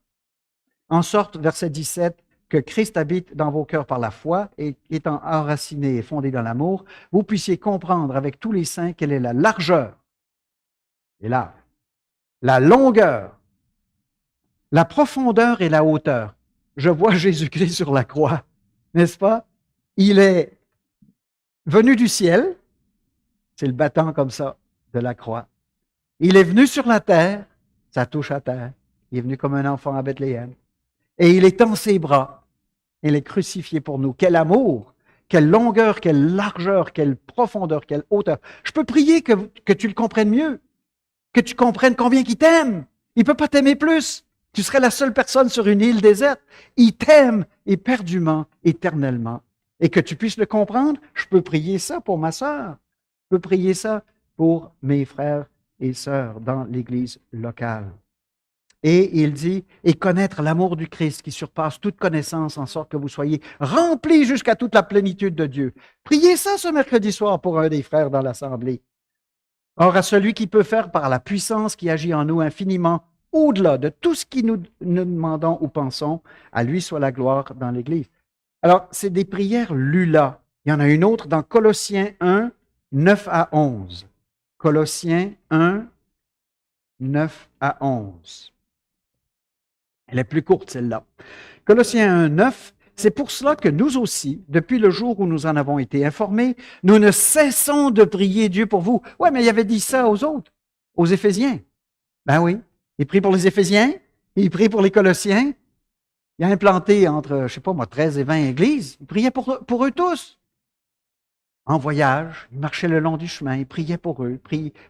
En sorte, verset 17, que Christ habite dans vos cœurs par la foi et étant enraciné et fondé dans l'amour, vous puissiez comprendre avec tous les saints quelle est la largeur et la longueur, la profondeur et la hauteur. Je vois Jésus-Christ sur la croix, n'est-ce pas? Il est venu du ciel, c'est le battant comme ça de la croix. Il est venu sur la terre, ça touche à terre. Il est venu comme un enfant à Bethléem. Et il étend ses bras. Il est crucifié pour nous. Quel amour, quelle longueur, quelle largeur, quelle profondeur, quelle hauteur. Je peux prier que tu le comprennes mieux. que tu comprennes combien il t'aime. Il ne peut pas t'aimer plus. Tu serais la seule personne sur une île déserte. Il t'aime éperdument, éternellement. Et que tu puisses le comprendre, je peux prier ça pour ma sœur. Je peux prier ça pour mes frères et sœurs dans l'Église locale. Et il dit, et connaître l'amour du Christ qui surpasse toute connaissance en sorte que vous soyez remplis jusqu'à toute la plénitude de Dieu. Priez ça ce mercredi soir pour un des frères dans l'Assemblée. Or, à celui qui peut faire par la puissance qui agit en nous infiniment au-delà de tout ce qui nous demandons ou pensons, à lui soit la gloire dans l'Église. Alors, c'est des prières Lula. Il y en a une autre dans Colossiens 1, 9 à 11. Colossiens 1, 9 à 11. Elle est plus courte, celle-là. Colossiens 1, 9, c'est pour cela que nous aussi, depuis le jour où nous en avons été informés, nous ne cessons de prier Dieu pour vous. Oui, mais il avait dit ça aux autres, aux Éphésiens. Ben oui, il prie pour les Éphésiens, il prie pour les Colossiens. Il a implanté entre, je ne sais pas moi, 13 et 20 églises. Il priait pour eux tous. En voyage, il marchait le long du chemin, il priait pour eux,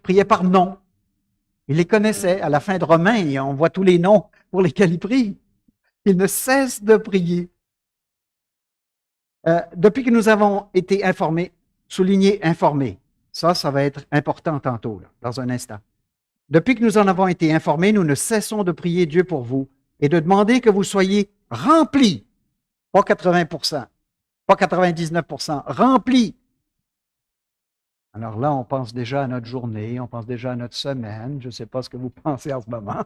priait par nom. Il les connaissait. À la fin de Romains, on voit tous les noms pour lesquels il prie. Il ne cesse de prier. Depuis que nous avons été informés, souligné informés, ça va être important tantôt, là, dans un instant. Depuis que nous en avons été informés, nous ne cessons de prier Dieu pour vous et de demander que vous soyez remplis, pas 80%, pas 99%, remplis. Alors là, on pense déjà à notre journée, on pense déjà à notre semaine, je ne sais pas ce que vous pensez en ce moment,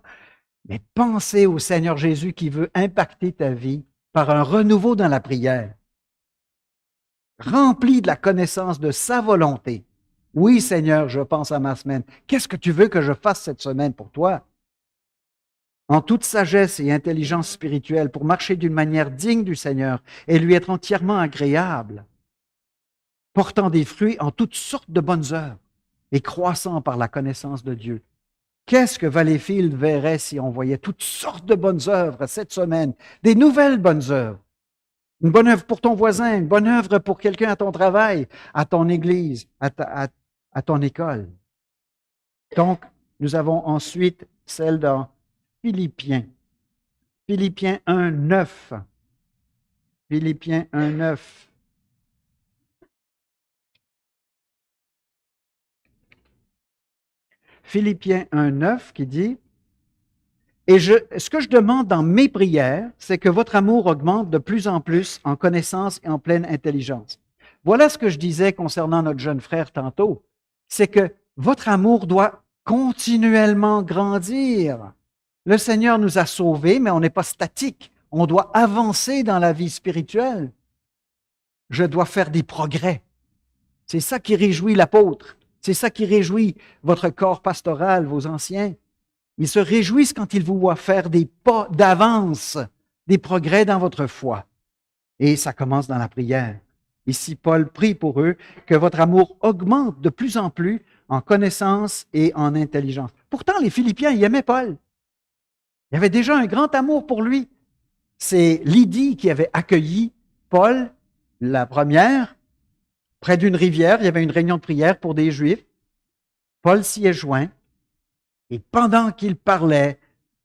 mais pensez au Seigneur Jésus qui veut impacter ta vie par un renouveau dans la prière. Rempli de la connaissance de sa volonté. Oui, Seigneur, je pense à ma semaine. Qu'est-ce que tu veux que je fasse cette semaine pour toi? En toute sagesse et intelligence spirituelle, pour marcher d'une manière digne du Seigneur et lui être entièrement agréable, portant des fruits en toutes sortes de bonnes œuvres et croissant par la connaissance de Dieu. Qu'est-ce que Valleyfield verrait si on voyait toutes sortes de bonnes œuvres cette semaine, des nouvelles bonnes œuvres? Une bonne œuvre pour ton voisin, une bonne œuvre pour quelqu'un à ton travail, à ton église, à ton école. Donc, nous avons ensuite celle dans Philippiens. Philippiens 1, 9. Philippiens 1, 9. Philippiens 1, 9 qui dit, et ce que je demande dans mes prières, c'est que votre amour augmente de plus en plus en connaissance et en pleine intelligence. Voilà ce que je disais concernant notre jeune frère tantôt, c'est que votre amour doit continuellement grandir. Le Seigneur nous a sauvés, mais on n'est pas statique. On doit avancer dans la vie spirituelle. Je dois faire des progrès. C'est ça qui réjouit l'apôtre. C'est ça qui réjouit votre corps pastoral, vos anciens. Ils se réjouissent quand ils vous voient faire des pas d'avance, des progrès dans votre foi. Et ça commence dans la prière. Ici, Paul prie pour eux que votre amour augmente de plus en plus en connaissance et en intelligence. Pourtant, les Philippiens, ils aimaient Paul. Il y avait déjà un grand amour pour lui. C'est Lydie qui avait accueilli Paul, la première, près d'une rivière. Il y avait une réunion de prière pour des Juifs. Paul s'y est joint. Et pendant qu'il parlait,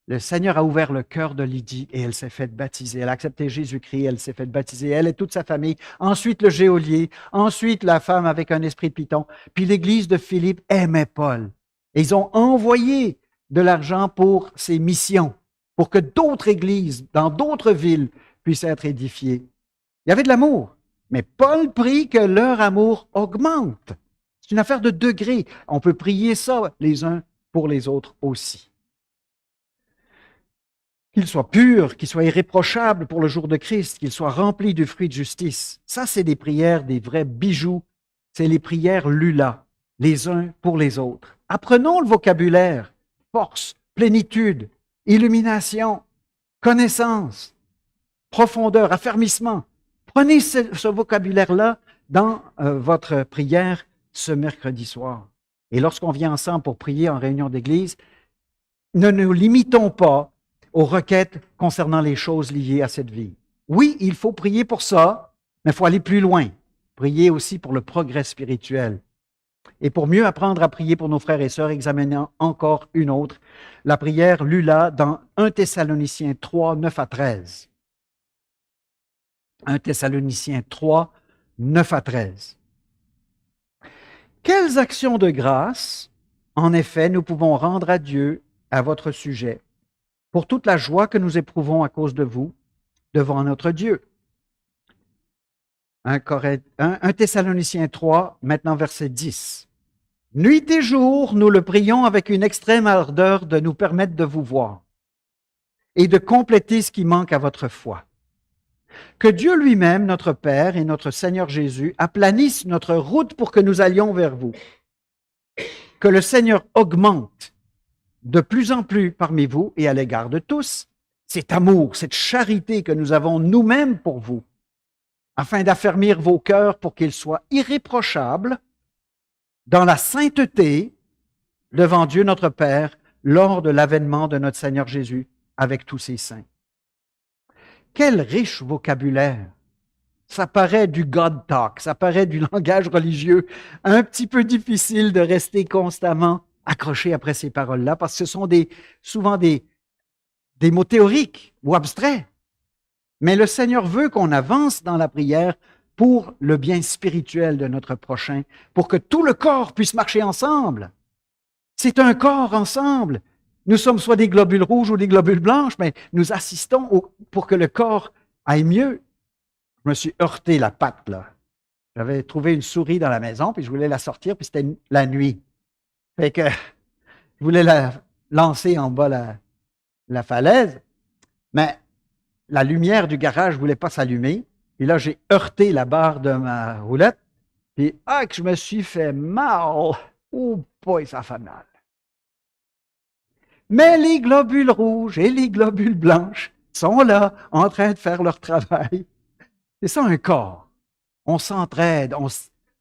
le Seigneur a ouvert le cœur de Lydie et elle s'est faite baptiser. Elle a accepté Jésus-Christ, elle s'est faite baptiser, elle et toute sa famille. Ensuite, le geôlier, ensuite la femme avec un esprit de python. Puis l'église de Philippe aimait Paul. Et ils ont envoyé de l'argent pour ses missions, pour que d'autres églises dans d'autres villes puissent être édifiées. Il y avait de l'amour, mais Paul prie que leur amour augmente. C'est une affaire de degrés. On peut prier ça les uns pour les autres aussi. Qu'il soit pur, qu'il soit irréprochable pour le jour de Christ, qu'il soit rempli du fruit de justice. Ça, c'est des prières, des vrais bijoux. C'est les prières Lula, les uns pour les autres. Apprenons le vocabulaire. Force, plénitude, illumination, connaissance, profondeur, affermissement. Prenez ce vocabulaire-là dans votre prière ce mercredi soir. Et lorsqu'on vient ensemble pour prier en réunion d'église, ne nous limitons pas aux requêtes concernant les choses liées à cette vie. Oui, il faut prier pour ça, mais il faut aller plus loin. Prier aussi pour le progrès spirituel. Et pour mieux apprendre à prier pour nos frères et sœurs, examinons encore une autre, la prière lue là dans 1 Thessaloniciens 3, 9 à 13. 1 Thessaloniciens 3, 9 à 13. Quelles actions de grâce, en effet, nous pouvons rendre à Dieu à votre sujet, pour toute la joie que nous éprouvons à cause de vous, devant notre Dieu. 1 Thessaloniciens 3, maintenant verset 10. Nuit et jour, nous le prions avec une extrême ardeur de nous permettre de vous voir et de compléter ce qui manque à votre foi. Que Dieu lui-même, notre Père et notre Seigneur Jésus, aplanisse notre route pour que nous allions vers vous. Que le Seigneur augmente de plus en plus parmi vous et à l'égard de tous cet amour, cette charité que nous avons nous-mêmes pour vous, afin d'affermir vos cœurs pour qu'ils soient irréprochables dans la sainteté devant Dieu notre Père lors de l'avènement de notre Seigneur Jésus avec tous ses saints. Quel riche vocabulaire! Ça paraît du God talk, ça paraît du langage religieux, un petit peu difficile de rester constamment accroché après ces paroles-là, parce que ce sont souvent des mots théoriques ou abstraits. Mais le Seigneur veut qu'on avance dans la prière pour le bien spirituel de notre prochain, pour que tout le corps puisse marcher ensemble. C'est un corps ensemble. Nous sommes soit des globules rouges ou des globules blanches, mais nous assistons pour que le corps aille mieux. Je me suis heurté la patte, là. J'avais trouvé une souris dans la maison, puis je voulais la sortir, puis c'était la nuit. Fait que je voulais la lancer en bas la falaise, mais la lumière du garage ne voulait pas s'allumer. Et là, j'ai heurté la barre de ma roulette, puis que je me suis fait mal. Oh boy, ça fait mal. Mais les globules rouges et les globules blanches sont là, en train de faire leur travail. C'est ça un corps. On s'entraide,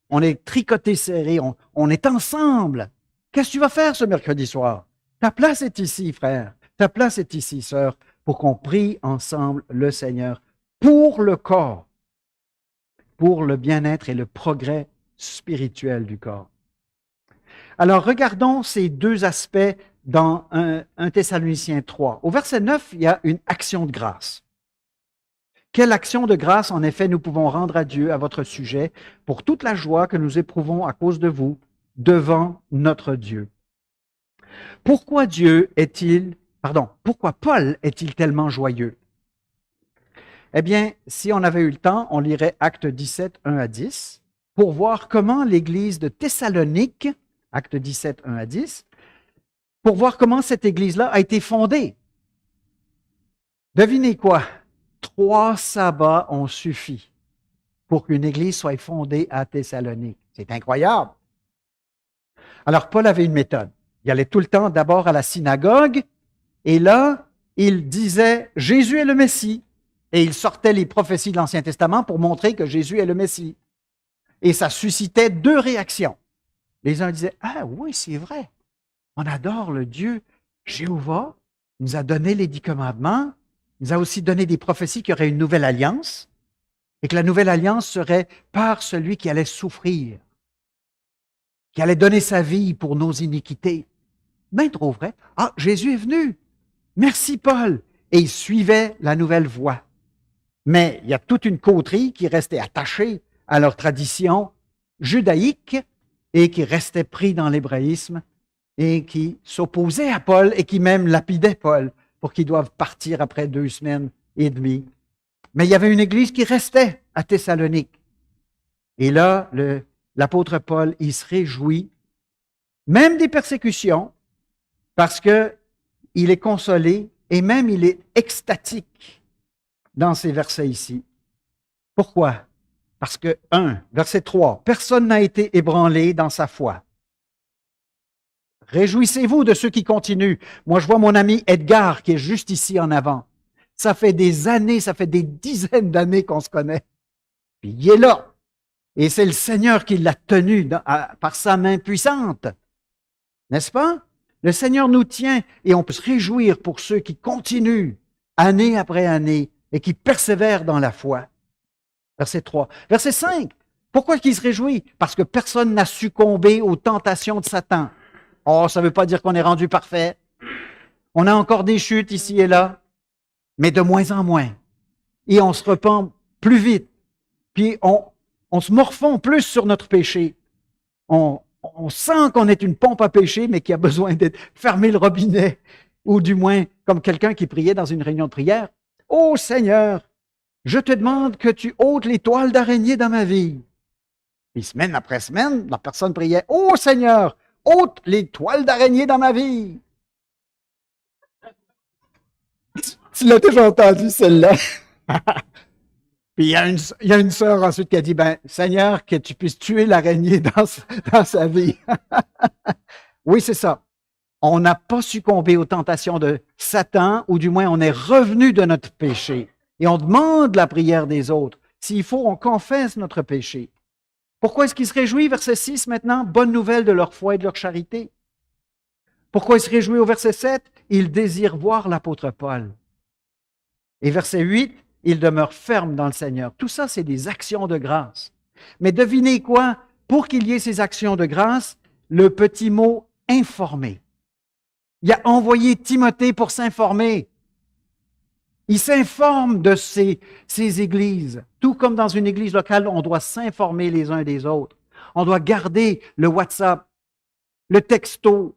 on est tricoté serré, on est ensemble. Qu'est-ce que tu vas faire ce mercredi soir? Ta place est ici, frère. Ta place est ici, sœur, pour qu'on prie ensemble le Seigneur pour le corps, pour le bien-être et le progrès spirituel du corps. Alors, regardons ces deux aspects dans 1 Thessaloniciens 3. Au verset 9, il y a une action de grâce. Quelle action de grâce, en effet, nous pouvons rendre à Dieu à votre sujet pour toute la joie que nous éprouvons à cause de vous devant notre Dieu? Pourquoi Paul est-il tellement joyeux? Eh bien, si on avait eu le temps, on lirait Actes 17, 1 à 10, pour voir comment l'Église de Thessalonique, Actes 17, 1 à 10, pour voir comment cette Église-là a été fondée. Devinez quoi? 3 sabbats ont suffi pour qu'une Église soit fondée à Thessalonique. C'est incroyable. Alors, Paul avait une méthode. Il allait tout le temps d'abord à la synagogue, et là, il disait « Jésus est le Messie ». Et il sortait les prophéties de l'Ancien Testament pour montrer que Jésus est le Messie. Et ça suscitait 2 réactions. Les uns disaient « Ah oui, c'est vrai, on adore le Dieu Jéhovah, il nous a donné les 10 commandements, il nous a aussi donné des prophéties qu'il y aurait une nouvelle alliance, et que la nouvelle alliance serait par celui qui allait souffrir, qui allait donner sa vie pour nos iniquités. » Ben trop vrai. Ah, Jésus est venu. Merci Paul. Et il suivait la nouvelle voie. Mais il y a toute une coterie qui restait attachée à leur tradition judaïque et qui restait pris dans l'hébraïsme et qui s'opposait à Paul et qui même lapidait Paul pour qu'il doive partir après 2 semaines et demie. Mais il y avait une église qui restait à Thessalonique. Et là, l'apôtre Paul, il se réjouit, même des persécutions, parce qu'il est consolé et même il est extatique dans ces versets ici. Pourquoi? Parce que, verset 3, personne n'a été ébranlé dans sa foi. Réjouissez-vous de ceux qui continuent. Moi, je vois mon ami Edgar qui est juste ici en avant. Ça fait des années, ça fait des dizaines d'années qu'on se connaît. Puis il est là. Et c'est le Seigneur qui l'a tenu par sa main puissante. N'est-ce pas? Le Seigneur nous tient et on peut se réjouir pour ceux qui continuent année après année et qui persévèrent dans la foi. Verset 3. Verset 5. Pourquoi est-ce qu'il se réjouit? Parce que personne n'a succombé aux tentations de Satan. Oh, ça ne veut pas dire qu'on est rendu parfait. On a encore des chutes ici et là, mais de moins en moins. Et on se repent plus vite. Puis on se morfond plus sur notre péché. On sent qu'on est une pompe à péché, mais qui a besoin d'être fermé le robinet. Ou du moins, comme quelqu'un qui priait dans une réunion de prière. Ô Seigneur, je te demande que tu ôtes les toiles d'araignée dans ma vie. Et semaine après semaine, la personne priait, ô Seigneur, ôte les toiles d'araignée dans ma vie. Tu l'as déjà entendu, celle-là? Puis il y a une sœur ensuite qui a dit, ben, Seigneur, que tu puisses tuer l'araignée dans sa vie. Oui, c'est ça. On n'a pas succombé aux tentations de Satan, ou du moins on est revenu de notre péché. Et on demande la prière des autres. S'il faut, on confesse notre péché. Pourquoi est-ce qu'il se réjouit, verset 6 maintenant? Bonne nouvelle de leur foi et de leur charité. Pourquoi il se réjouit au verset 7? Il désire voir l'apôtre Paul. Et verset 8, il demeure ferme dans le Seigneur. Tout ça, c'est des actions de grâce. Mais devinez quoi? Pour qu'il y ait ces actions de grâce, le petit mot « informer ». Il a envoyé Timothée pour s'informer. Il s'informe de ces églises. Tout comme dans une église locale, on doit s'informer les uns des autres. On doit garder le WhatsApp, le texto,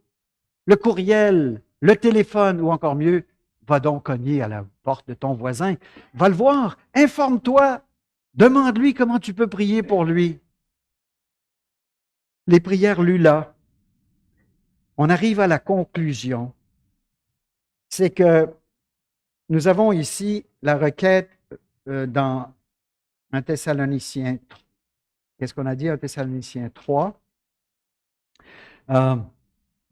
le courriel, le téléphone, ou encore mieux, va donc cogner à la porte de ton voisin. Va le voir, informe-toi, demande-lui comment tu peux prier pour lui. Les prières lues là, on arrive à la conclusion, c'est que nous avons ici la requête dans 1 Thessaloniciens. Qu'est-ce qu'on a dit, 1 Thessaloniciens 3?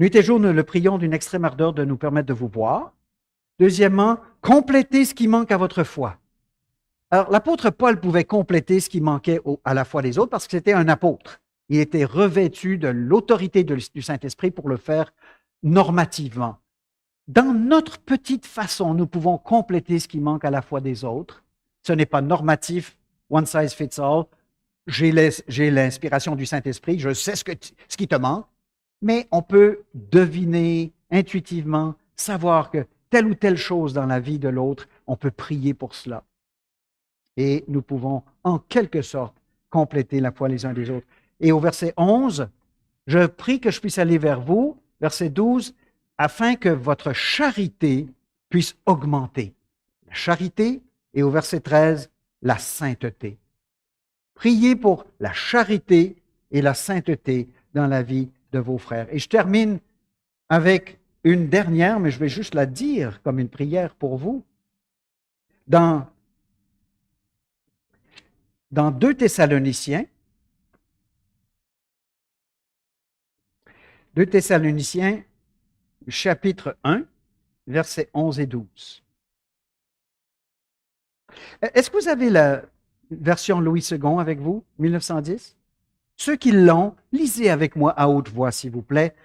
Nuit et jour, nous le prions d'une extrême ardeur de nous permettre de vous voir. Deuxièmement, complétez ce qui manque à votre foi. Alors, l'apôtre Paul pouvait compléter ce qui manquait à la foi des autres parce que c'était un apôtre. Il était revêtu de l'autorité du Saint-Esprit pour le faire normativement. Dans notre petite façon, nous pouvons compléter ce qui manque à la foi des autres. Ce n'est pas normatif, one size fits all. J'ai l'inspiration du Saint-Esprit, je sais ce qui te manque, mais on peut deviner intuitivement, savoir que telle ou telle chose dans la vie de l'autre, on peut prier pour cela. Et nous pouvons, en quelque sorte, compléter la foi les uns des autres. Et au verset 11, je prie que je puisse aller vers vous, verset 12, afin que votre charité puisse augmenter. La charité, et au verset 13, la sainteté. Priez pour la charité et la sainteté dans la vie de vos frères. Et je termine avec une dernière, mais je vais juste la dire comme une prière pour vous. Dans 2 Thessaloniciens, 2 Thessaloniciens, chapitre 1, versets 11 et 12. Est-ce que vous avez la version Louis II avec vous, 1910? Ceux qui l'ont, lisez avec moi à haute voix, s'il vous plaît.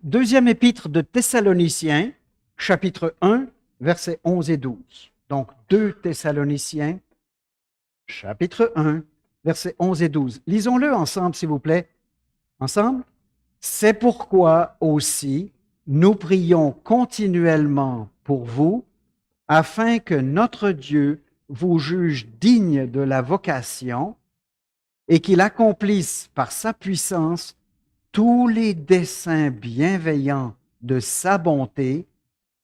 Deuxième épître de Thessaloniciens, chapitre 1, versets 11 et 12. Donc, 2 Thessaloniciens, chapitre 1, versets 11 et 12. Lisons-le ensemble, s'il vous plaît. Ensemble? C'est pourquoi aussi nous prions continuellement pour vous, afin que notre Dieu vous juge digne de la vocation et qu'il accomplisse par sa puissance tous les desseins bienveillants de sa bonté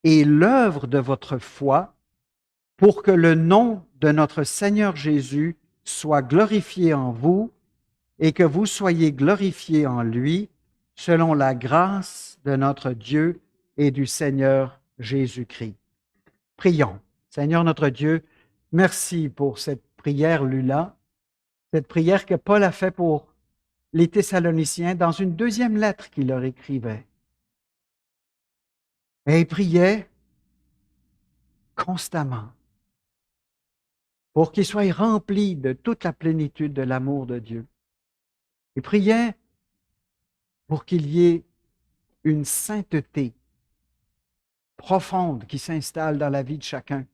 et l'œuvre de votre foi, pour que le nom de notre Seigneur Jésus soit glorifié en vous et que vous soyez glorifiés en lui, selon la grâce de notre Dieu et du Seigneur Jésus-Christ. Prions. Seigneur notre Dieu, merci pour cette prière lue là, cette prière que Paul a faite pour les Thessaloniciens dans une deuxième lettre qu'il leur écrivait. Et il priait constamment pour qu'ils soient remplis de toute la plénitude de l'amour de Dieu. Il priait pour qu'il y ait une sainteté profonde qui s'installe dans la vie de chacun.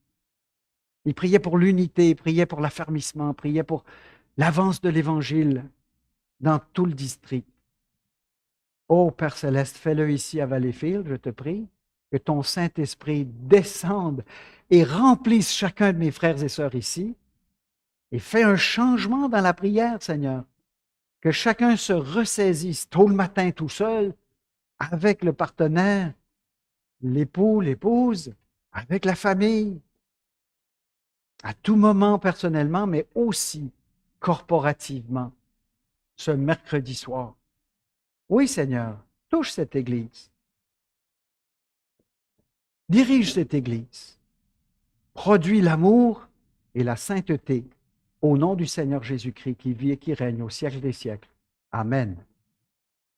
Il priait pour l'unité, il priait pour l'affermissement, il priait pour l'avance de l'Évangile dans tout le district. Ô Père Céleste, fais-le ici à Valleyfield, je te prie, que ton Saint-Esprit descende et remplisse chacun de mes frères et sœurs ici, et fais un changement dans la prière, Seigneur, que chacun se ressaisisse tôt le matin tout seul, avec le partenaire, l'époux, l'épouse, avec la famille, à tout moment personnellement, mais aussi corporativement, ce mercredi soir. Oui, Seigneur, touche cette Église. Dirige cette Église. Produis l'amour et la sainteté au nom du Seigneur Jésus-Christ qui vit et qui règne au siècle des siècles. Amen.